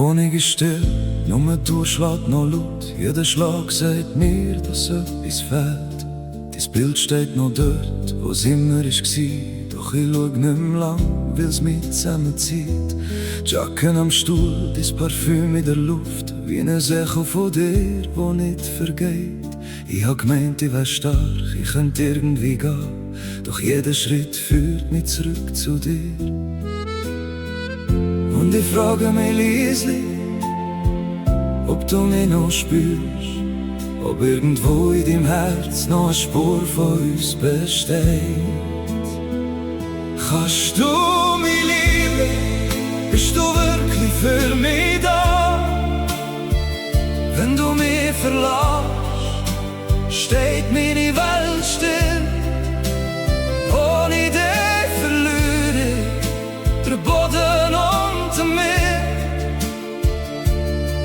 Wohnung ist still, nur die Uhr schlägt noch laut. Jeder Schlag sagt mir, dass etwas fehlt. Dein Bild steht noch dort, wo es immer war. Doch ich schau nicht mehr lang, weil's mich zusammenzieht. Die Jacken am Stuhl, dein Parfüm in der Luft, wie ein Echo von dir, wo nicht vergeht. Ich hab gemeint, ich wär stark, ich könnte irgendwie gehen. Doch jeder Schritt führt mich zurück zu dir. Und ich frage mich leislich, ob du mich noch spürst, ob irgendwo in deinem Herz noch eine Spur von uns besteht. Kannst du mich lieben? Bist du wirklich für mich da? Wenn du mich verlässt, steht meine Welt still. Ohne dich verliere ich den Boden unter mir.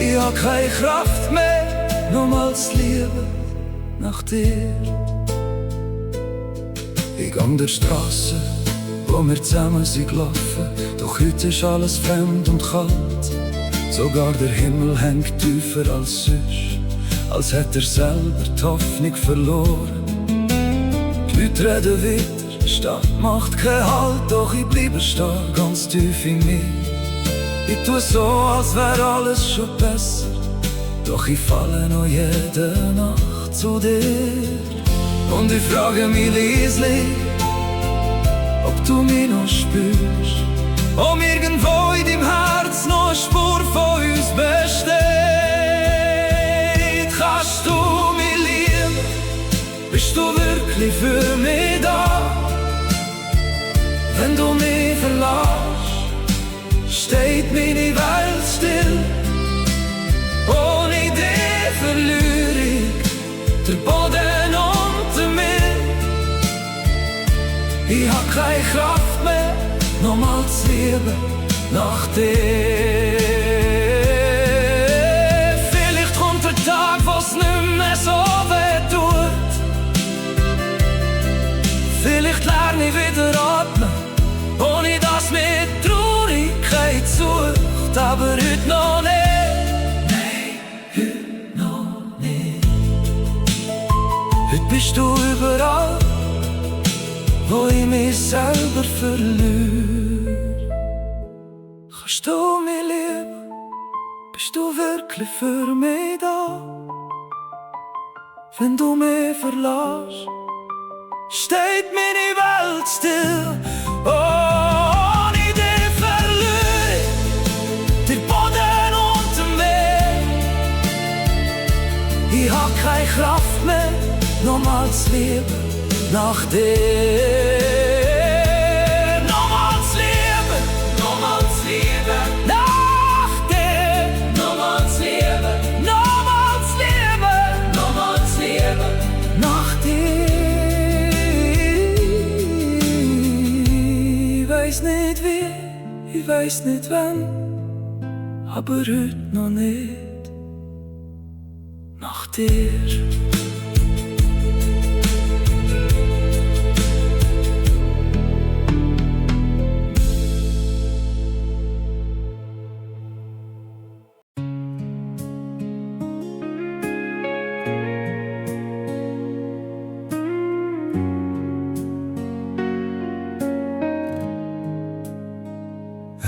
Ich hab keine Kraft mehr, nur mal zu lieben nach dir. Ich gang der Straße, wo wir zusammen sind gelaufen, doch heute ist alles fremd und kalt. Sogar der Himmel hängt tiefer als sonst, als hätte er selber die Hoffnung verloren. Die Leute reden weiter, die Stadt macht keinen Halt, doch ich bleibe stehen, ganz tief in mir. Ich tue so, als wäre alles schon besser, doch ich falle noch jede Nacht zu dir. Und ich frage mich leislich, ob du mich noch spürst, ob irgendwo in deinem Herz noch eine Spur von uns besteht. Kannst du mich lieben? Bist du wirklich für mich da? Wenn du mich verlässt, steht meine Welt still. Ohne dich verliere ich den Boden unter mir. Ich hab keine Kraft mehr, nochmal zu lieben nach dir. Vielleicht kommt der Tag, wo's nicht mehr so weh tut. Vielleicht lerne ich wieder atmen, ohne dass mir Traurigkeit sucht. Aber heute noch nicht. Nein, heute noch nicht. Heute bist du überall, wo ich mich selber verliere. Kannst du mich lieben? Bist du wirklich für mich da? Wenn du mich verlässt, steht meine Welt still. Ohne dich verliere ich den Boden unter mir. Ich hab keine Kraft mehr, nochmal zu lieben nach dir. Nochmal zu lieben, nochmal zu lieben nach dir. Nochmal zu lieben, nochmal zu lieben, nochmal zu lieben nach dir. Ich weiss nicht wie, ich weiss nicht wann, aber heute noch nicht nach dir.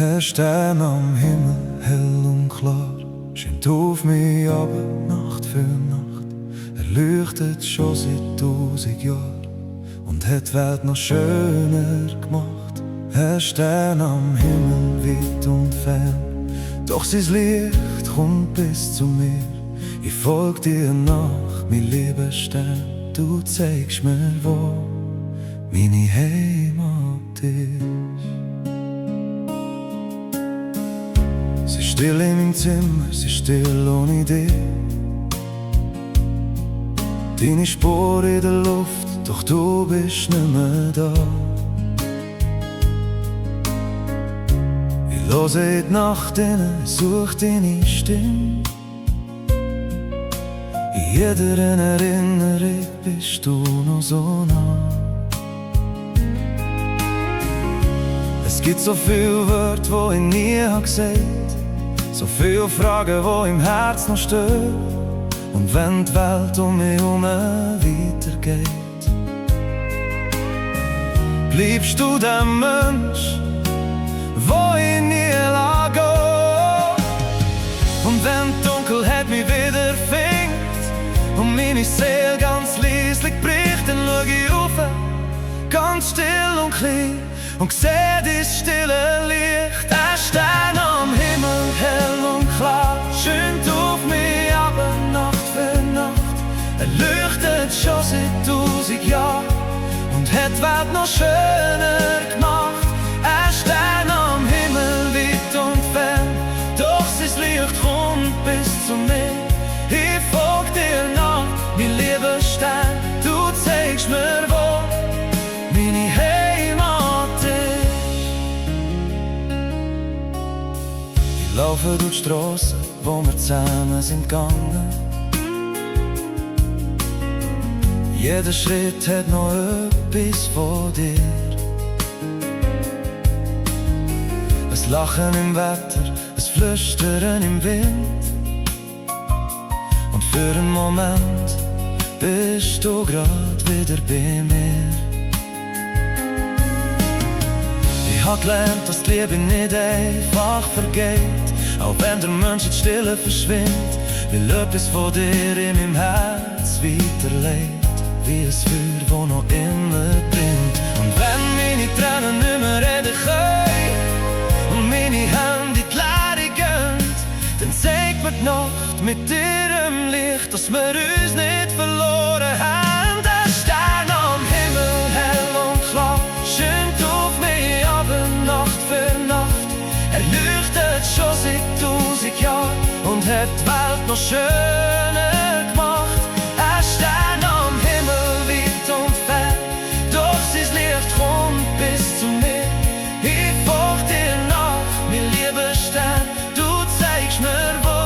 Ein Stern am Himmel, hell und klar, scheint auf mich ab, Nacht für Nacht. Er leuchtet schon seit 1000 Jahren und hat die Welt noch schöner gemacht. Ein Stern am Himmel, weit und fern, doch sein Licht kommt bis zu mir. Ich folg dir nach, mein lieber Stern, du zeigst mir, wo meine Heimat ist. Sie ist still in meinem Zimmer, sie ist still ohne dich. Deine Spur in der Luft, doch du bist nicht mehr da. Ich höre in die Nacht hinein, such deine Stimme. In jeder Erinnerung bist du noch so nah. Es gibt so viele Wörter, die ich nie gesagt habe. So viele Fragen, wo im Herz noch stehen. Und wenn die Welt um mich herum weitergeht, bleibst du der Mensch, wo ich nie lasse. Und wenn die Dunkelheit mich wieder fängt und meine Seele ganz leislich bricht, dann schau ich rauf, ganz still und klein, und seh das stille Licht. Ein Stern am Himmel, hell und klar, schönt auf mich aber Nacht für Nacht. Er leuchtet schon seit 1000 Jahren und hat die Welt noch schöner gemacht. Ein Stern am Himmel, weit und fern, doch sein Licht kommt bis zu mir. Ich folg dir nach, mein lieber Stern, du zeigst mir, wo meine Heimat ist. Ich laufe durch die Strassen, wo wir zusammen sind gegangen. Jeder Schritt hat noch etwas von dir. Ein Lachen im Wetter, ein Flüstern im Wind. Und für einen Moment bist du grad wieder bei mir. Ich hab gelernt, dass die Liebe nicht einfach vergeht, auch wenn der Mensch in die Stille verschwindet, weil etwas von dir in meinem Herz weiterlebt, wie ein Feuer, das noch immer brennt. Und wenn meine Tränen nicht mehr reden können und meine Hände in die Leere gehen, dann zeigt mir die Nacht mit ihrem Licht, dass wir uns nicht verloren haben. Ein Stern am Himmel, hell und klar, schönt auf mich aber Nacht für Nacht. Er leuchtet schon seit 1000 Jahren und hat die Welt noch schöner gemacht. Ein Stern am Himmel, weit und fern, doch sein Licht kommt bis zu mir. Ich folg dir nach, mein lieber Stern, du zeigst mir, wo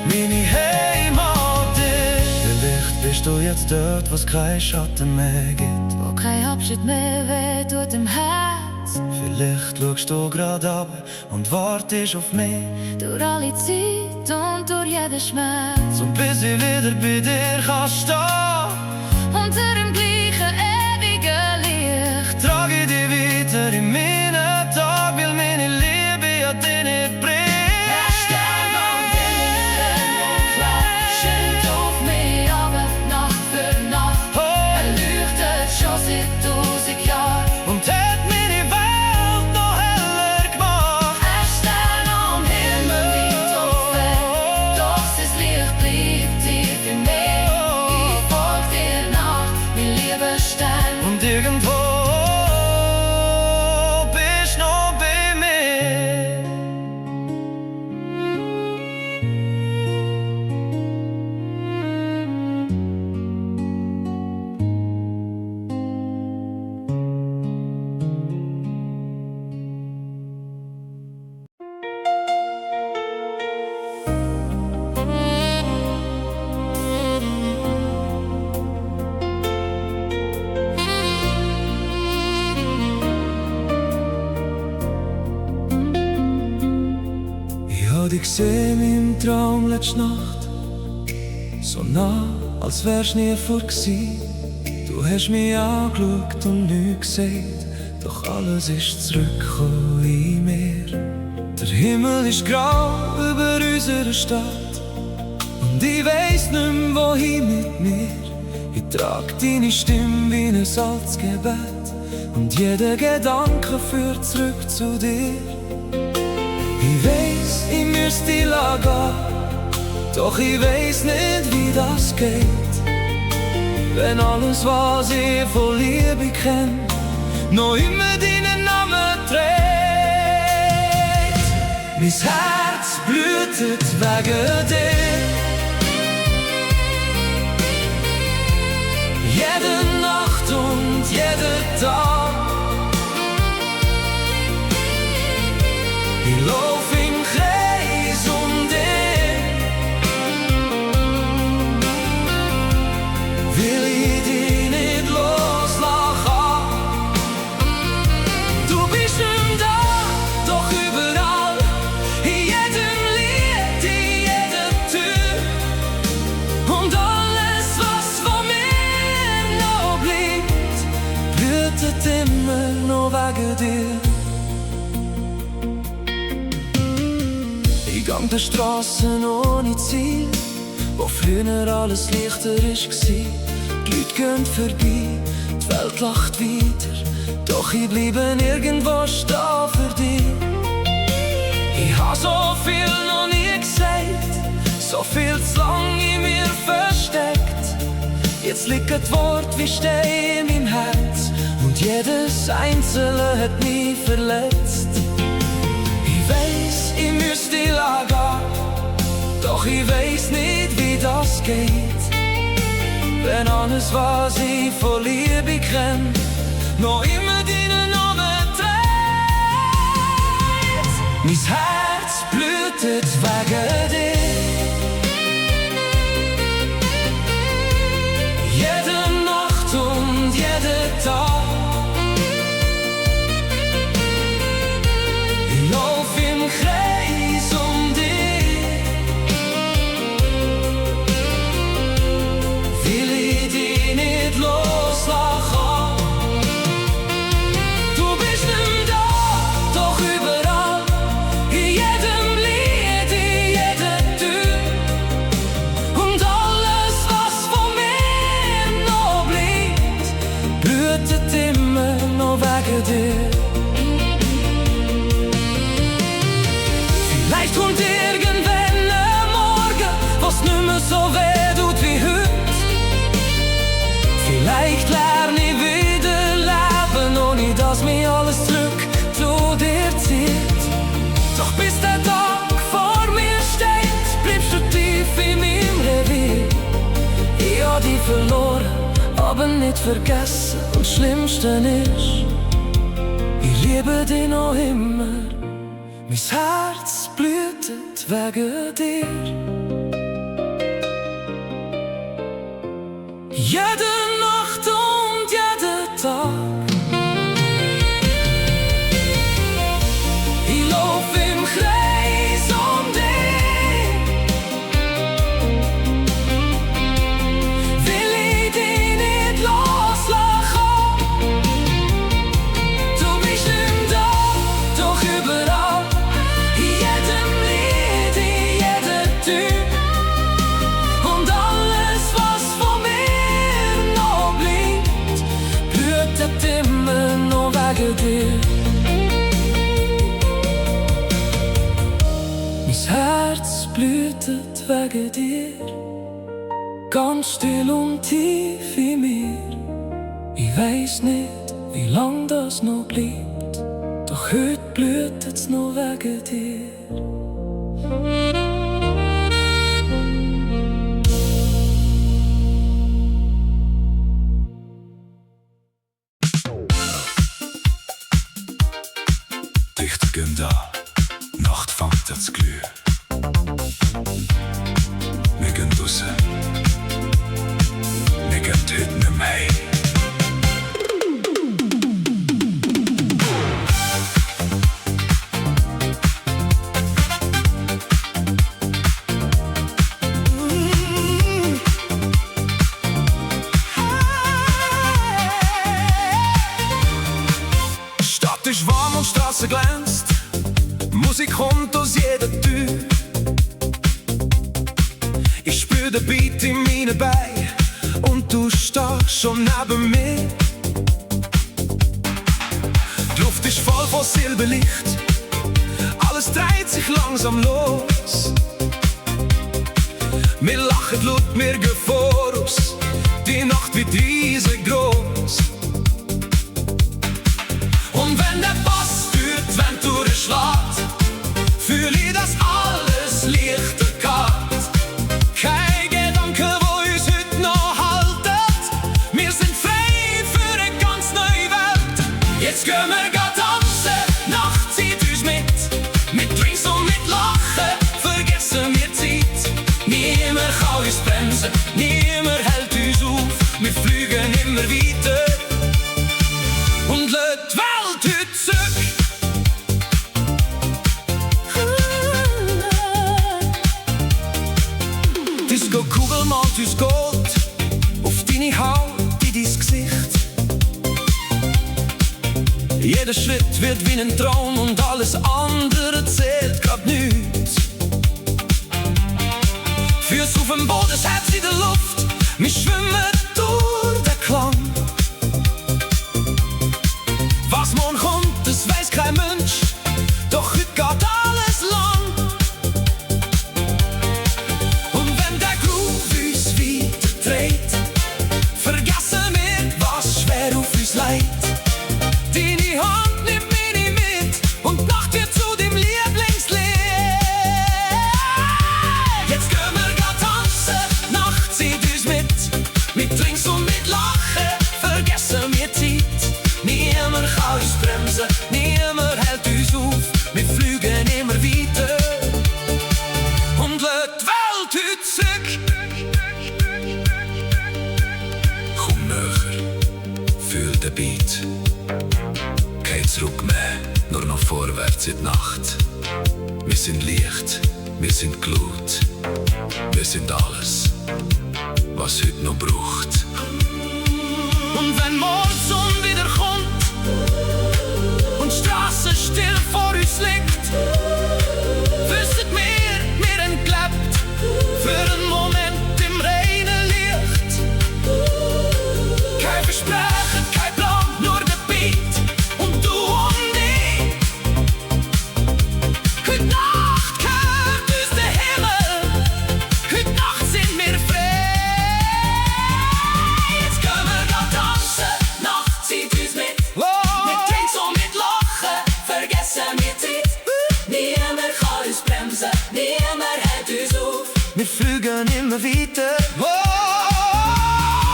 meine Heimat ist. Vielleicht bist du jetzt dort, was kein Schatten mehr gibt, wo kein Abschied mehr weh tut im Herz. Vielleicht schaust du grad ab und wartest auf mich durch alle Zeit und durch jeden Schmerz, und bis ich wieder bei dir kann stehen unter dem gleichen ewigen Licht. Trage ich dich weiter in meinen Tag, weil meine Liebe an dich nicht bricht. Ein Stern am Himmel, und klar, schönt auf mich aber Nacht für Nacht. Er leuchtet schon seit 1000 Jahren und hat meine Welt noch heller gemacht. Ein Stern am Himmel, weit und fern, doch sein Licht bleibt tief in mir. Ich folg dir nach, mein lieber Stern, Und irgendwo bist noch bei mir. Ich hab dich gesehen im Traum letzte Nacht, so nah, als wär's nie vor gsi. Du hast mich angeschaut und nichts gesagt, doch alles ist zurückgekommen in mir. Der Himmel ist grau über unserer Stadt und ich weiss nicht mehr, wohin mit mir. Ich trag deine Stimme wie ein altes Gebet und jeder Gedanke führt zurück zu dir. Ich weiss, ich müsste gehen, doch ich weiss nicht, wie das geht. Wenn alles, was ich von Liebe kenn, noch immer deinen Namen trägt. Mein Herz blutet wegen dir. Jede Nacht und jeden Tag. Ich lauf im Kreis um dich, will ich dich nicht loslassen. Du bist nicht da, doch überall, in jedem Lang der Strassen ohne Ziel, wo früher alles leichter war. Die Leute gehen vorbei, die Welt lacht weiter, doch ich bleibe irgendwo stehen für dich. Ich hab so viel noch nie gesagt, so viel zu lang in mir versteckt. Jetzt liegen die Worte wie Steine in meinem Herz und jedes einzelne hat mich verletzt. Ich weiss, ich müsste gehen, doch ich weiss nicht, wie das geht. Wenn alles, was ich von Liebe kenn, noch immer deinen Namen trägt. Mein Herz blutet wegen dir. Jede Nacht und jeden Tag. Ich lauf im Kreis um dich, will ich dich nicht loslassen. Du bist nicht da, doch überall, in jedem Lied, in jeder Tür. Und alles, was von mir noch bleibt, blutet immer noch wegen dir. Vielleicht kommt irgendwann ein Morgen, was nicht mehr so weh tut wie heute. Vielleicht lerne ich wieder leben, ohne dass mich alles zurück zu dir zieht. Doch bis der Tag vor mir steht, bleibst du tief in meinem Revier. Ich hab dich verloren, aber nicht vergessen. Und das Schlimmste ist, ich liebe dich noch immer. Mein Herz blutet wegen dir. Jede Nacht und jeden Tag. Ich lauf im Kreis um dich, will ich dich nicht loslassen. Du bist nicht da, doch überall, in jedem Lied, in jeder Tür. Und alles, was von mir noch bleibt, blutet immer noch wegen dir. Mein Herz blutet wegen dir, ganz still und tief in mir. Ich weiss nicht, wie lang das noch bleibt, doch heute blutet's noch wegen dir. Dichter gehen da, Nacht fängt an zu glühen. Wir gehen raus, wir gehen heute nicht mehr heim. Stadt ist warm und Straße glänzt, Musik kommt aus jeder Tür. Ich spür den Beat in meinen Beinen und du stehst schon neben mir. Die Luft ist voll von Silberlicht, alles dreht sich langsam los. Wir lachen laut, wir gehen voraus, die Nacht wird riesengroß. Und wenn der Bass führt, wenn du schlägt, fühl ich, dass alles leichter geht. Kein Gedanke, wo uns heute noch haltet, wir sind frei für eine ganz neue Welt. Jetzt gehen wir tanzen, Nacht zieht uns mit Drinks und mit Lachen, vergessen wir Zeit. Niemand kann uns bremsen, niemand hält uns auf, wir fliegen immer weiter und lassen die Welt heute zurück. Disco-Kugel malt uns Gold auf deine Haut, in dein Gesicht. Jeder Schritt wird wie ein Traum und alles andere zählt grad nichts. Füße auf dem Boden, das Herz in der Luft. Wir schwimmen durch den Klang. Was morgen kommt, das weiß kein Mensch. Doch heute geht alles lang. Und wenn der Groove uns weiter dreht, vergessen wir, was schwer auf uns leid. Deine Hand nimmt meine mit und die Nacht wird zu dem Lieblingslied. Jetzt gehen wir grad tanzen, Nacht zieht uns mit Drinks und mit Lachen vergessen wir Zeit. Niemand kann uns bremsen, niemand hält uns auf. Wir fliegen immer weiter und lassen die Welt heute zurück. Komm näher, fühl den Beat. Kein Zurück mehr, nur noch vorwärts in die Nacht. Wir sind Licht, wir sind Glut, wir sind alles, was heute noch braucht. Und wenn morgen die Sonne wieder kommt und die Straße still vor uns liegt, wissen wir haben gelebt für einen Moment im reinen Licht. Kein Versprechen, kein Plan, nur der Beat und du und ich. Heute Nacht gehört uns der Himmel, heute Nacht sind wir frei. Jetzt können wir grad tanzen, Nacht zieht uns mit. Mit Drinks und mit Lachen vergessen wir Zeit. Niemand kann uns bremsen, niemand hält uns auf. Wir fliegen immer weiter.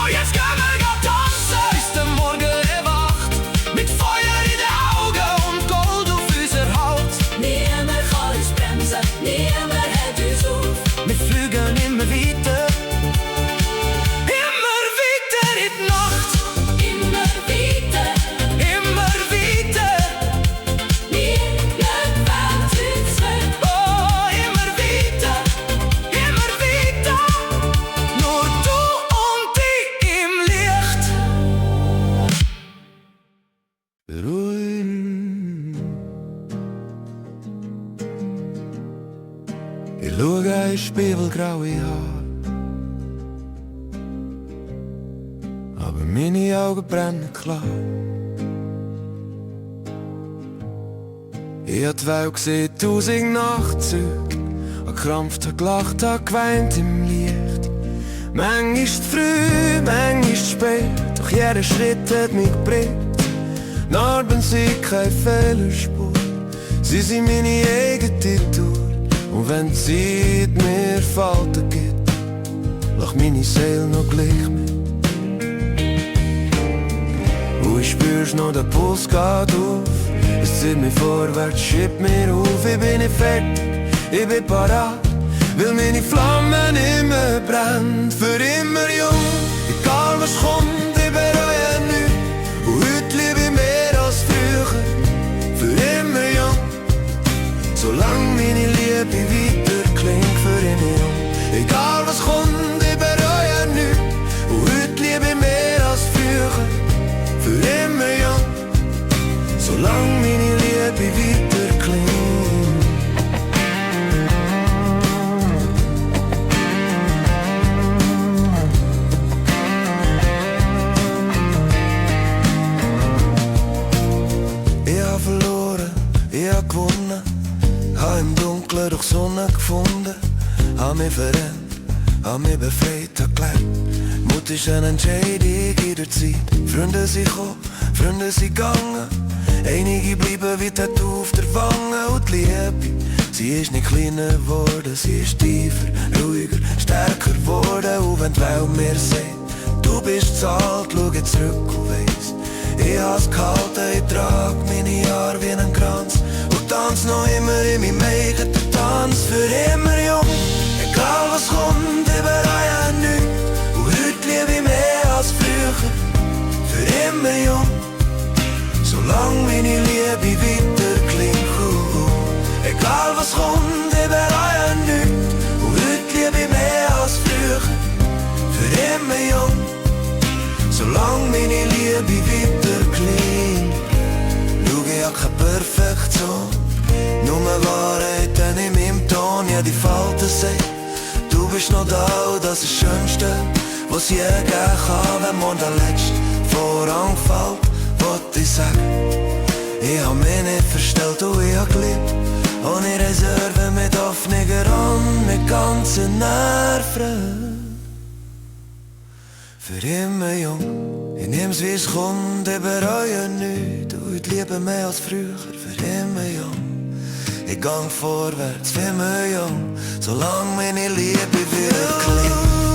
Jetzt können wir grad tanzen, bis der Morgen erwacht. Mit Feuer in den Augen und Gold auf unser Haut. Niemand kann uns bremsen, niemand hält uns auf. Wir fliegen immer weiter. Immer weiter in die Nacht. Immer weiter. Immer weiter. Niemand fällt uns zurück. Oh, immer weiter. Immer weiter. Nur du und ich im Licht. Beruhigen. Ich schaue in spiegelgraue Haare, aber meine Augen brennen klar. Ich hab die Welt gesehen, 1000 Nachtzüge, hab gekrampft, hab gelacht, hab geweint im Licht. Manchmal ist früh, manchmal ist spät, doch jeder Schritt hat mich geprägt. Narben sind keine Fehlerspur, sie sind meine eigene Tour. Und wenn die Zeit mir Falten gibt, lach meine Seele noch gleich mit. Und ich spür's noch, der Puls geht auf. Es zieht mich vorwärts, schiebt mir auf. Ich bin nicht fertig, ich bin parat, weil meine Flamme immer brennt. Für immer jung, egal was kommt, ich bereue nichts. Und heute liebe ich mehr als früher. Für immer jung, solange meine Liebe weiter klingt. Für immer jung, egal was kommt, ich bereue nichts. Und heute liebe ich mehr als früher. Für immer jung, solange meine Liebe weiter klingt. Ich hab verloren, ich hab gewonnen, hab im Dunkeln durch Sonne gefunden, hab mich verrennt, hab mich befreit, hab gelebt. Mut ist eine Entscheidung jederzeit. Freunde sind gekommen, Freunde sind gegangen. Einige bleiben wie Tattoo auf der Wange. Und die Liebe, sie ist nicht kleiner geworden, sie ist tiefer, ruhiger, stärker geworden. Und wenn die Welt mir sagt, du bist zu alt, schau jetzt zurück und weiss, ich hab's gehalten, ich trag meine Jahre wie einen Kranz. Und tanz noch immer in meinem eigenen Tanz. Für immer jung, egal was kommt, ich bereue nichts. Und heute liebe ich mehr als früher. Für immer jung, solange meine Liebe weiter klingt. Egal was kommt, ich bereue nichts. Und heute liebe ich mehr als früher. Für immer jung, solange meine Liebe weiter klingt. Schau, ich hab keine Perfektion, nur Wahrheiten in meinem Ton. Ja, die Falten sagt, du bist noch da, das ist das Schönste, was je geben kann. Wenn morgen der letzte Vorhang fällt, wollte ich sagen, ich hab mich nicht verstellt und ich hab geliebt. Ohne Reserve, mit offener Hand, mit ganzen Nerven. Für immer jung, ich nehm's wie's kommt, ich bereue nichts. Und die Liebe mehr als früher, für immer jung. Ich gang vorwärts, für immer jung, solange meine Liebe wirklich